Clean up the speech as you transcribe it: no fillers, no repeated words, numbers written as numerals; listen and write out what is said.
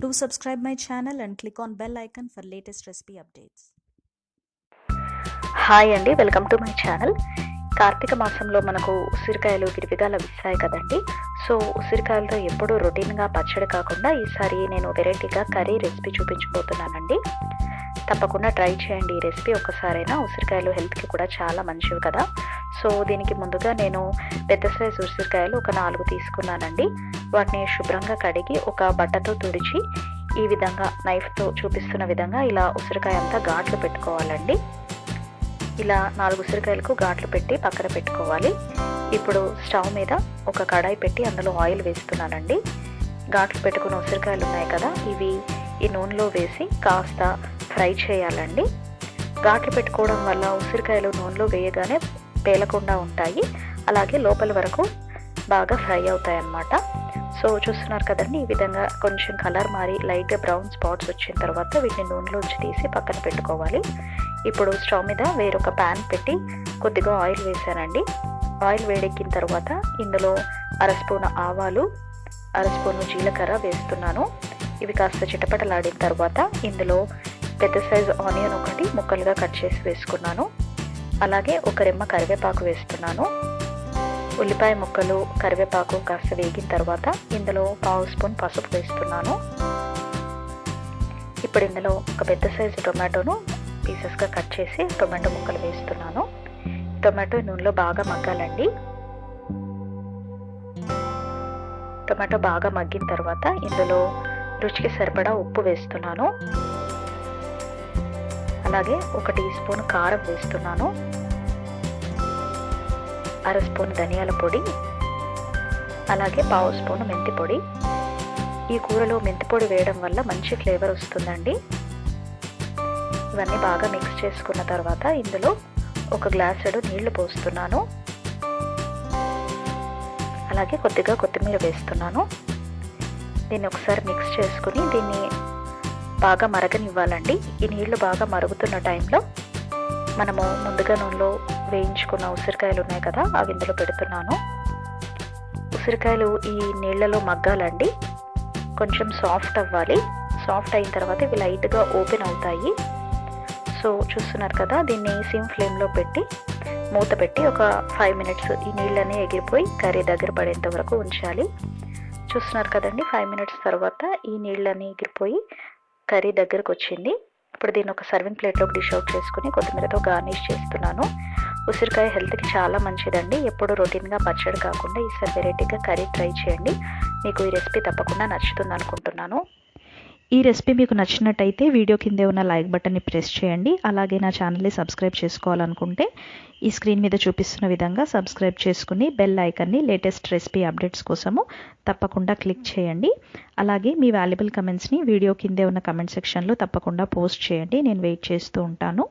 Do subscribe my channel and click on bell icon for latest recipe updates. Hi అండి, welcome to my channel. Karthika మాసంలో మనకు ఉసిరికాయలు విరివిగా లభిస్తాయి కదండి. సో ఉసిరికాయలతో ఎప్పుడూ రొటీన్గా పచ్చడి కాకుండా ఈసారి నేను వెరైటీగా కర్రీ రెసిపీ చూపించబోతున్నానండి. తప్పకుండా ట్రై చేయండి. ఈ రెసిపీ ఒక్కసారైనా. ఉసిరికాయలు హెల్త్కి కూడా చాలా మంచివి కదా. సో దీనికి ముందుగా నేను పెద్ద సైజు ఉసిరికాయలు ఒక 4 తీసుకున్నానండి. వాటిని శుభ్రంగా కడిగి ఒక బట్టతో తుడిచి ఈ విధంగా నైఫ్తో చూపిస్తున్న విధంగా ఇలా ఉసిరికాయ అంతా ఘాట్లు పెట్టుకోవాలండి. ఇలా 4 ఉసిరికాయలకు ఘాట్లు పెట్టి పక్కన పెట్టుకోవాలి. ఇప్పుడు స్టవ్ మీద ఒక కడాయి పెట్టి అందులో ఆయిల్ వేస్తున్నానండి. ఘాట్లు పెట్టుకున్న ఉసిరికాయలు ఉన్నాయి కదా, ఇవి ఈ నూనెలో వేసి కాస్త ఫ్రై చేయాలండి. ఘాట్లు పెట్టుకోవడం వల్ల ఉసిరికాయలు నూనెలో వేయగానే పేలకుండా ఉంటాయి, అలాగే లోపల వరకు బాగా ఫ్రై అవుతాయి అన్నమాట. సో చూస్తున్నారు కదండి, ఈ విధంగా కొంచెం కలర్ మారి లైట్గా బ్రౌన్ స్పాట్స్ వచ్చిన తర్వాత వీటిని నూనెలోంచి తీసి పక్కన పెట్టుకోవాలి. ఇప్పుడు స్టవ్ మీద వేరొక ప్యాన్ పెట్టి కొద్దిగా ఆయిల్ వేసానండి. ఆయిల్ వేడెక్కిన తర్వాత ఇందులో 1/2 స్పూన్ ఆవాలు, 1/2 స్పూన్ జీలకర్ర వేస్తున్నాను. ఇవి కాస్త చిటపటలాడిన తర్వాత ఇందులో పెద్ద సైజు ఆనియన్ ఒకటి ముక్కలుగా కట్ చేసి వేసుకున్నాను. అలాగే ఒక రెమ్మ కరివేపాకు వేస్తున్నాను. ఉల్లిపాయ ముక్కలు, కరివేపాకు కాస్త వేగిన తర్వాత ఇందులో 1/2 స్పూన్ పసుపు వేస్తున్నాను. ఇప్పుడు ఇందులో ఒక పెద్ద సైజు టొమాటోను పీసెస్గా కట్ చేసి టొమాటో ముక్కలు వేస్తున్నాను. టొమాటో నూనెలో బాగా మగ్గాలండి. టొమాటో బాగా మగ్గిన తర్వాత ఇందులో రుచికి సరిపడా ఉప్పు వేస్తున్నాను. అలాగే 1 టీ స్పూన్ కారం వేస్తున్నాను. 1/2 స్పూన్ ధనియాల పొడి, అలాగే 1/2 స్పూన్ మెంతి పొడి. ఈ కూరలో మెంతి పొడి వేయడం వల్ల మంచి ఫ్లేవర్ వస్తుందండి. ఇవన్నీ బాగా మిక్స్ చేసుకున్న తర్వాత ఇందులో 1 గ్లాసుడు నీళ్లు పోస్తున్నాను. అలాగే కొద్దిగా కొత్తిమీర వేస్తున్నాను. దీన్ని ఒకసారి మిక్స్ చేసుకుని దీన్ని బాగా మరగనివ్వాలండి. ఈ నీళ్లు బాగా మరుగుతున్న టైంలో మనము ముందుగా నూనెలో వేయించుకున్న ఉసిరికాయలు ఉన్నాయి కదా, అవి ఇందులో పెడుతున్నాను. ఉసిరికాయలు ఈ నీళ్లలో మగ్గాలండి, కొంచెం సాఫ్ట్ అవ్వాలి. సాఫ్ట్ అయిన తర్వాత ఇవి లైట్గా ఓపెన్ అవుతాయి. సో చూస్తున్నారు కదా, దీన్ని సిమ్ ఫ్లేమ్లో పెట్టి మూత పెట్టి ఒక 5 మినిట్స్ ఈ నీళ్ళని ఎగిరిపోయి కర్రీ దగ్గర పడేంత వరకు ఉంచాలి. చూస్తున్నారు కదండి, 5 మినిట్స్ తర్వాత ఈ నీళ్ళని ఎగిరిపోయి కర్రీ దగ్గరకు వచ్చింది. ఇప్పుడు దీన్ని ఒక సర్వింగ్ ప్లేట్లోకి డిష్ అవుట్ చేసుకుని కొత్తిమీరతో గార్నిష్ చేస్తున్నాను. ఉసిరికాయ హెల్త్కి చాలా మంచిదండి. ఎప్పుడు రొటీన్గా పచ్చడి కాకుండా ఈసారి వెరైటీగా కర్రీ ట్రై చేయండి. మీకు ఈ రెసిపీ తప్పకుండా నచ్చుతుంది అనుకుంటున్నాను. ఈ రెసిపీ మీకు నచ్చినట్టయితే వీడియో కిందే ఉన్న లైక్ బటన్ని ప్రెస్ చేయండి. అలాగే నా ఛానల్ని సబ్స్క్రైబ్ చేసుకోవాలనుకుంటే ఈ స్క్రీన్ మీద చూపిస్తున్న విధంగా సబ్స్క్రైబ్ చేసుకుని బెల్ ఐకాన్ని లేటెస్ట్ రెసిపీ అప్డేట్స్ కోసము తప్పకుండా క్లిక్ చేయండి. అలాగే మీ వాల్యుబుల్ కమెంట్స్ని వీడియో కిందే ఉన్న కమెంట్ సెక్షన్లో తప్పకుండా పోస్ట్ చేయండి. నేను వెయిట్ చేస్తూ ఉంటాను.